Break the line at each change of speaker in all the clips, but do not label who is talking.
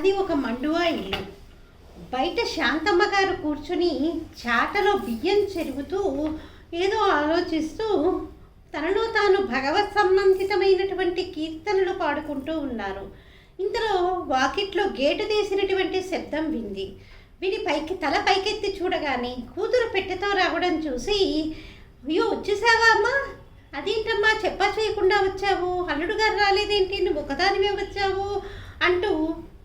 అది ఒక మండువా ఇల్లు. బయట శాంతమ్మ గారు కూర్చుని చాటలో బియ్యం చెరుగుతూ ఏదో ఆలోచిస్తూ తనలో తాను భగవత్ సంబంధితమైనటువంటి కీర్తనలు పాడుకుంటూ ఉన్నారు. ఇంతలో వాకిట్లో గేటు తీసినటువంటి శబ్దం విని తల పైకెత్తి చూడగానే కూతురు పెట్టెతో రావడం చూసి, అయ్యో వచ్చేసావా అమ్మా, అదేంటమ్మా చెప్పా చేయకుండా వచ్చావు, అల్లుడు గారు రాలేదేంటి, నువ్వు ఒకదానివే వచ్చావు అంటూ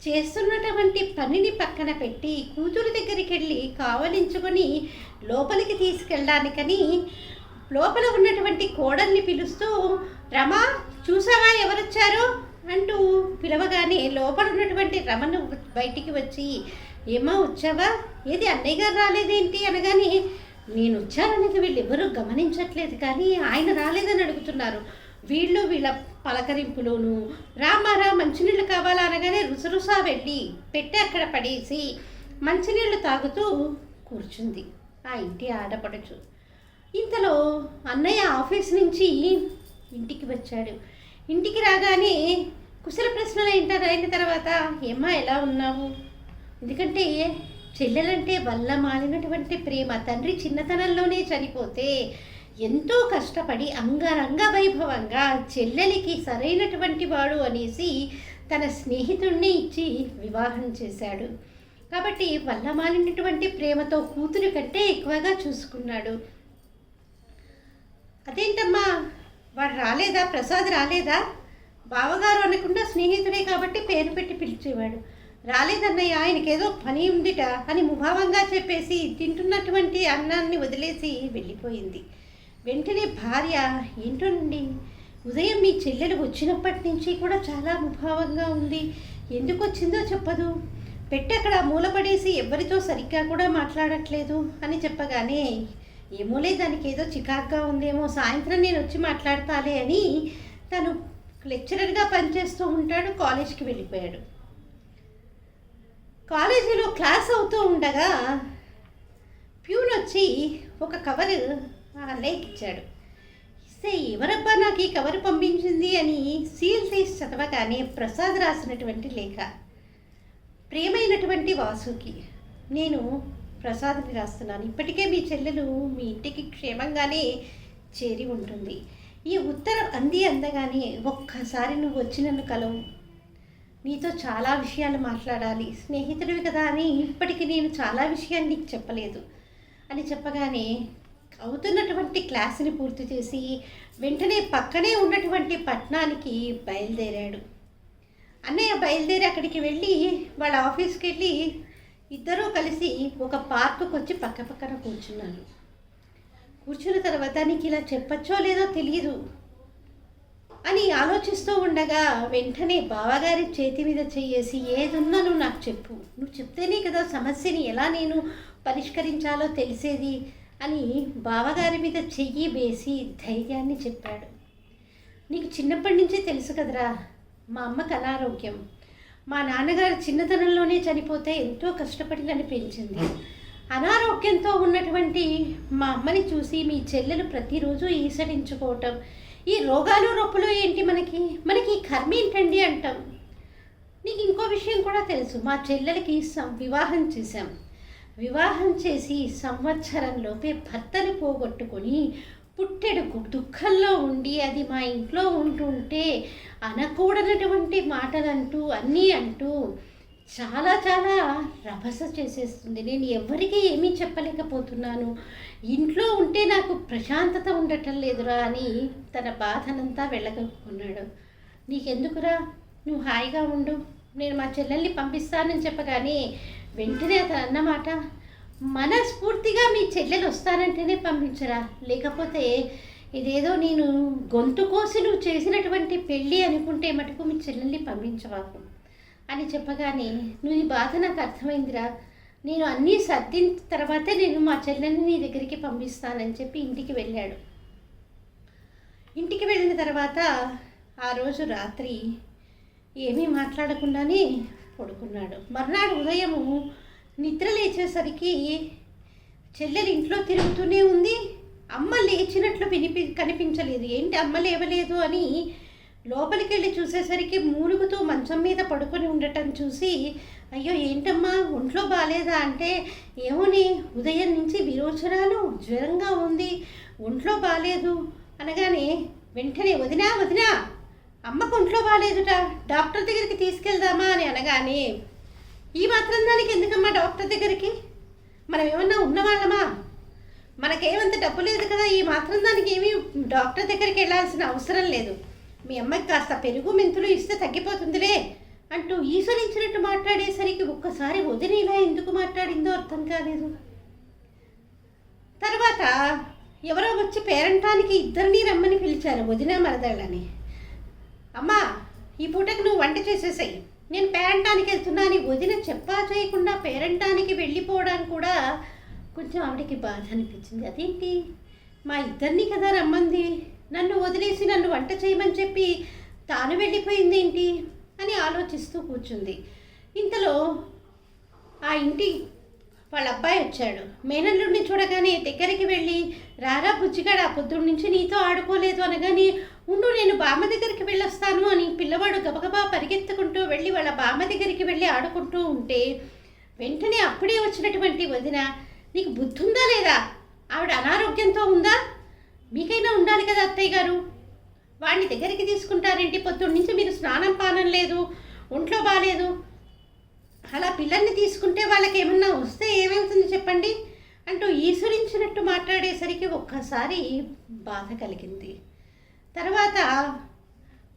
చేస్తున్నటువంటి పనిని పక్కన పెట్టి కూతురు దగ్గరికి వెళ్ళి కావలించుకొని లోపలికి తీసుకెళ్ళడానికని లోపల ఉన్నటువంటి కోడల్ని పిలుస్తూ, రమా చూసావా ఎవరొచ్చారు అంటూ పిలవగానే లోపల ఉన్నటువంటి రమను బయటికి వచ్చి, ఏమా వచ్చావా, ఏది అన్నయ్య గారు రాలేదేంటి అనగానే, నేను వచ్చానని వీళ్ళెవరూ గమనించట్లేదు కానీ ఆయన రాలేదని అడుగుతున్నారు. వీళ్ళ పలకరింపులోను రామారా మంచినీళ్ళు కావాలా అనగానే రుసరుసా వెళ్ళి పెట్టి అక్కడ పడేసి మంచినీళ్ళు తాగుతూ కూర్చుంది ఆ ఇంటి ఆడపడుచు. ఇంతలో అన్నయ్య ఆఫీస్ నుంచి ఇంటికి వచ్చాడు. ఇంటికి రాగానే కుశల ప్రశ్నలు అయిన తర్వాత, ఏమ్మా ఎలా ఉన్నావు, ఎందుకంటే చెల్లెలంటే వల్ల మాలినటువంటి ప్రేమ. తండ్రి చిన్నతనంలోనే చనిపోతే ఎంతో కష్టపడి అంగరంగ వైభవంగా చెల్లెలికి సరైనటువంటి వాడు అనేసి తన స్నేహితుడిని ఇచ్చి వివాహం చేశాడు. కాబట్టి వల్ల మాలినటువంటి ప్రేమతో కూతురి కంటే ఎక్కువగా చూసుకున్నాడు. అదేంటమ్మా వాడు రాలేదా, ప్రసాద్ రాలేదా, బావగారు అనకుండా స్నేహితుడే కాబట్టి పేరు పెట్టి పిలిచేవాడు. రాలేదన్నయ్య, ఆయనకేదో పని ఉందిట అని ముభావంగా చెప్పేసి తింటున్నటువంటి అన్నాన్ని వదిలేసి వెళ్ళిపోయింది. వెంటనే భార్య, ఏంటోనండి ఉదయం మీ చెల్లెలు వచ్చినప్పటి నుంచి కూడా చాలా ముభావంగా ఉంది, ఎందుకు వచ్చిందో చెప్పదు, పెట్టక్కడ మూలపడేసి ఎవరితో సరిగ్గా కూడా మాట్లాడట్లేదు అని చెప్పగానే, ఏమోలే దానికి ఏదో చికాగ్గా ఉందేమో, సాయంత్రం నేను వచ్చి మాట్లాడతాలే అని తను లెక్చరర్గా పనిచేస్తూ ఉంటాడు. కాలేజ్కి వెళ్ళిపోయాడు. కాలేజీలో క్లాస్ అవుతూ ఉండగా ప్యూన్ వచ్చి ఒక కవరు అన్నయ్యకి ఇచ్చాడు. ఇస్తే ఎవరబ్బా నాకు ఈ కవరు పంపించింది అని సీల్ తీసి చదవగానే ప్రసాద్ రాసినటువంటి లేఖ. ప్రియమైనటువంటి వాసుకి, నేను ప్రసాద్ని రాస్తున్నాను. ఇప్పటికే మీ చెల్లెలు మీ ఇంటికి క్షేమంగానే చేరి ఉంటుంది. ఈ ఉత్తరం అందగానే ఒక్కసారి నువ్వు వచ్చి నన్ను కలవు, నీతో చాలా విషయాలు మాట్లాడాలి, స్నేహితుడివి కదా అని ఇప్పటికి నేను చాలా విషయాలు నీకు చెప్పలేదు అని చెప్పగానే అవుతున్నటువంటి క్లాసుని పూర్తి చేసి వెంటనే పక్కనే ఉన్నటువంటి పట్టణానికి బయలుదేరాడు. అన్నయ్య బయలుదేరి అక్కడికి వెళ్ళి వాళ్ళ ఆఫీస్కి వెళ్ళి ఇద్దరూ కలిసి ఒక పార్కుకి వచ్చి పక్కన కూర్చున్నారు. కూర్చున్న తర్వాత నీకు ఇలా చెప్పచ్చో లేదో తెలియదు అని ఆలోచిస్తూ ఉండగా వెంటనే బావగారి చేతి మీద చెయ్యేసి, ఏదున్నా నువ్వు నాకు చెప్పు, నువ్వు చెప్తేనే కదా సమస్యని ఎలా నేను పరిష్కరించాలో తెలిసేది అని బావగారి మీద చెయ్యి వేసి ధైర్యాన్ని చెప్పాడు. నీకు చిన్నప్పటి నుంచే తెలుసు కదరా, మా అమ్మకు అనారోగ్యం, మా నాన్నగారు చిన్నతనంలోనే చనిపోతే ఎంతో కష్టపడి నన్ను పెంచింది. అనారోగ్యంతో ఉన్నటువంటి మా అమ్మని చూసి మీ చెల్లెలు ప్రతిరోజు ఈసడించుకోవటం, ఈ రోగాలు రొప్పులు ఏంటి మనకి ఈ కర్మ ఏంటండి అంటాం. నీకు ఇంకో విషయం కూడా తెలుసు, మా చెల్లెలకి వివాహం చేశాం. వివాహం చేసి సంవత్సరంలోపే భర్తని పోగొట్టుకొని పుట్టెడు దుఃఖంలో ఉండి అది మా ఇంట్లో ఉంటుంటే అనకూడనటువంటి మాటలంటూ అన్నీ అంటూ చాలా చాలా రభస చేసేస్తుంది. నేను ఎవరికీ ఏమీ చెప్పలేకపోతున్నాను, ఇంట్లో ఉంటే నాకు ప్రశాంతత ఉండటం లేదురా అని తన బాధనంతా వెళ్ళగలుపుకున్నాడు. నీకెందుకురా, నువ్వు హాయిగా ఉండు, నేను మా చెల్లెల్ని పంపిస్తానని చెప్పగానే వెంటనే అతను అన్నమాట, మనస్ఫూర్తిగా మీ చెల్లెలు వస్తానంటేనే పంపించరా, లేకపోతే ఇదేదో నేను గొంతు కోసి నువ్వు చేసినటువంటి పెళ్ళి అనుకుంటే మటుకు మీ చెల్లెల్ని పంపించవాకు అని చెప్పగానే, నువ్వు ఈ బాధ నాకు అర్థమైందిరా, నేను అన్నీ సర్దిన తర్వాతే నేను మా చెల్లెల్ని నీ దగ్గరికి పంపిస్తానని చెప్పి ఇంటికి వెళ్ళాడు. ఇంటికి వెళ్ళిన తర్వాత ఆ రోజు రాత్రి ఏమీ మాట్లాడకుండానే పడుకున్నాడు. మర్నాడు ఉదయము నిద్ర లేచేసరికి చెల్లెలు ఇంట్లో తిరుగుతూనే ఉంది. అమ్మ లేచినట్లు కనిపించలేదు. ఏంటి అమ్మ లేవలేదు అని లోపలికి వెళ్ళి చూసేసరికి మూలుగుతూ మంచం మీద పడుకొని ఉండటం చూసి, అయ్యో ఏంటమ్మా ఒంట్లో బాగాలేదా అంటే, ఏమోని ఉదయం నుంచి విరోచనాలు, జ్వరంగా ఉంది, ఒంట్లో బాగాలేదు అనగానే వెంటనే వదినా వదినా అమ్మకు ఒంట్లో బాగాలేదుట, డాక్టర్ దగ్గరికి తీసుకెళ్దామా అని అనగానే, ఈ మాత్రం దానికి ఎందుకమ్మా డాక్టర్ దగ్గరికి, మనం ఏమన్నా ఉన్నవాళ్ళమా, మనకేమంత డబ్బు లేదు కదా, ఈ మాత్రం దానికి ఏమీ డాక్టర్ దగ్గరికి వెళ్ళాల్సిన అవసరం లేదు, మీ అమ్మాయికి కాస్త పెరుగు మెంతులు ఇస్తే తగ్గిపోతుందిలే అంటూ ఈశ్వరించినట్టు మాట్లాడేసరికి ఒక్కసారి వదిన ఇలా ఎందుకు మాట్లాడిందో అర్థం కాలేదు. తర్వాత ఎవరో వచ్చి పేరంటానికి ఇద్దరిని రమ్మని పిలిచారు, వదిన మరదళ్ళని. అమ్మా ఈ పూటకు నువ్వు వంట చేసేసాయి, నేను పేరంటానికి వెళ్తున్నాను వదిన చెప్పా చేయకుండా పేరంటానికి వెళ్ళిపోవడానికి కూడా కొంచెం ఆవిడకి బాధ అనిపించింది. అదేంటి మా ఇద్దరిని కదా రమ్మంది, నన్ను వదిలేసి నన్ను వంట చేయమని చెప్పి తాను వెళ్ళిపోయింది ఏంటి అని ఆలోచిస్తూ కూర్చుంది. ఇంతలో ఆ ఇంటి వాళ్ళ అబ్బాయి వచ్చాడు. మేనల్లుడిని చూడగానే దగ్గరికి వెళ్ళి, రారా బుజ్జిగాడు ఆ పొద్దున్న నుంచి నీతో ఆడుకోలేదు అనగానే, ఉండు నేను బామ్మ దగ్గరికి వెళ్ళొస్తాను అని పిల్లవాడు గబగబా పరిగెత్తుకుంటూ వెళ్ళి వాళ్ళ బామ్మ దగ్గరికి వెళ్ళి ఆడుకుంటూ ఉంటే, వెంటనే అప్పుడే వచ్చినటువంటి వదిన, నీకు బుద్ధి ఉందా లేదా, ఆవిడ అనారోగ్యంతో ఉందా, మీకైనా ఉండాలి కదా అత్తయ్య గారు, వాడిని దగ్గరికి తీసుకుంటారేంటి, పొద్దున్న నుంచి మీరు స్నానం పానం లేదు, ఒంట్లో బాగాలేదు, అలా పిల్లల్ని తీసుకుంటే వాళ్ళకి ఏమన్నా వస్తే ఏమవుతుంది చెప్పండి అంటూ ఈశ్వరించినట్టు మాట్లాడేసరికి ఒక్కసారి బాధ కలిగింది. తర్వాత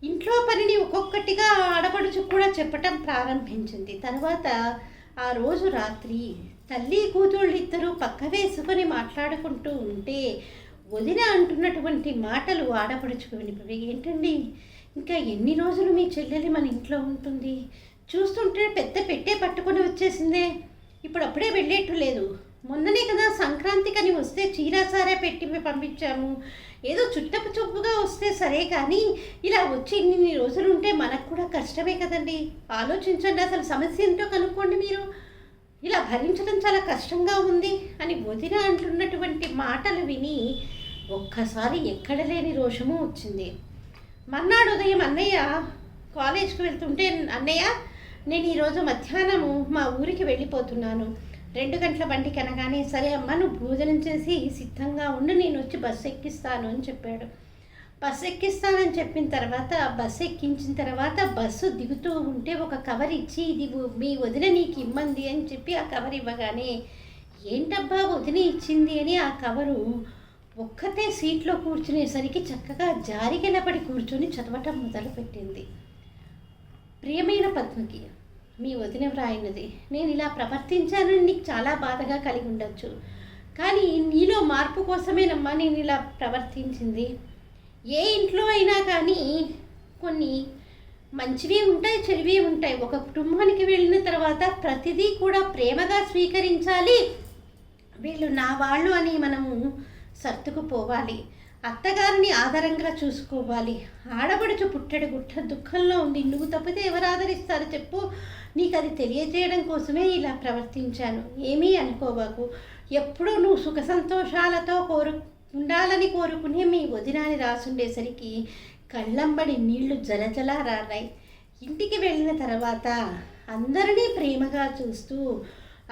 ఇంట్లో పనిని ఒక్కొక్కటిగా ఆడపడుచు కూడా చెప్పటం ప్రారంభించింది. తర్వాత ఆ రోజు రాత్రి తల్లి కూతుళ్ళు ఇద్దరూ పక్క వేసుకొని మాట్లాడుకుంటూ ఉంటే, వదిన అంటున్నటువంటి మాటలు ఆడపడుచుకు వినిపోయి, ఏంటండి ఇంకా ఎన్ని రోజులు మీ చెల్లెలి మన ఇంట్లో ఉంటుంది, చూస్తుంటే పెద్ద పెట్టే పట్టుకొని వచ్చేసిందే, ఇప్పుడు అప్పుడే వెళ్ళేట్టు లేదు, మొన్ననే కదా సంక్రాంతికని వస్తే చీరాసారే పెట్టి పంపించాము, ఏదో చుట్టపు చూపుగా వస్తే సరే కానీ ఇలా వచ్చి ఇన్ని రోజులు ఉంటే మనకు కూడా కష్టమే కదండి, ఆలోచించండి, అసలు సమస్య ఏంటో కనుక్కోండి, మీరు ఇలా భరించడం చాలా కష్టంగా ఉంది అని వదిన అంటున్నటువంటి మాటలు విని ఒక్కసారి ఎక్కడ లేని రోషము వచ్చింది. మర్నాడు ఉదయం అన్నయ్య కాలేజ్కి వెళ్తుంటే, అన్నయ్య నేను ఈరోజు మధ్యాహ్నము మా ఊరికి వెళ్ళిపోతున్నాను, 2 గంటల బండికి అనగానే, సరే అమ్మ నువ్వు భోజనం చేసి సిద్ధంగా ఉండి నేను వచ్చి బస్సు ఎక్కిస్తాను అని చెప్పాడు. బస్సు ఎక్కిస్తానని చెప్పిన తర్వాత బస్సు ఎక్కించిన తర్వాత బస్సు దిగుతూ ఉంటే ఒక కవర్ ఇచ్చి, ఇది మీ వదిన నీకు ఇమ్మంది అని చెప్పి ఆ కవర్ ఇవ్వగానే, ఏంటబ్బా వదిన ఇచ్చింది అని ఆ కవరు ఒక్కతే సీట్లో కూర్చునేసరికి చక్కగా జారిగెలపడి కూర్చొని చదవటం మొదలుపెట్టింది. ప్రియమైన పద్మకి, మీ వదిన వ్రాయినది, నేను ఇలా ప్రవర్తించానని నీకు చాలా బాధగా కలిగి ఉండొచ్చు, కానీ నీలో మార్పు కోసమేనమ్మా నేను ఇలా ప్రవర్తించింది. ఏ ఇంట్లో అయినా కానీ కొన్ని మంచివి ఉంటాయి, చెడువి ఉంటాయి. ఒక కుటుంబానికి వెళ్ళిన తర్వాత ప్రతిదీ కూడా ప్రేమగా స్వీకరించాలి, వీళ్ళు నా వాళ్ళు అని మనము సర్దుకుపోవాలి, అత్తగారిని ఆధారంగా చూసుకోవాలి. ఆడపడుచు పుట్టెడు గుట్ట దుఃఖంలో ఉంది, నువ్వు తప్పితే ఎవరు ఆదరిస్తారు చెప్పు, నీకు అది తెలియజేయడం కోసమే ఇలా ప్రవర్తించాను, ఏమీ అనుకోబాకు, ఎప్పుడూ నువ్వు సుఖ సంతోషాలతో ఉండాలని కోరుకునే మీ వదినాన్ని రాసుండేసరికి కళ్ళంబడి నీళ్లు జలజలా రారాయి. ఇంటికి వెళ్ళిన తర్వాత అందరినీ ప్రేమగా చూస్తూ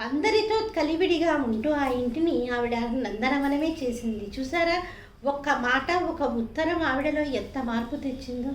అందరితో కలివిడిగా ఉంటూ ఆ ఇంటిని ఆవిడ నందనవనమే చేసింది. చూసారా, ఒక్క మాట ఒక ఉత్తరం ఆవిడలో ఎంత మార్పు తెచ్చిందో.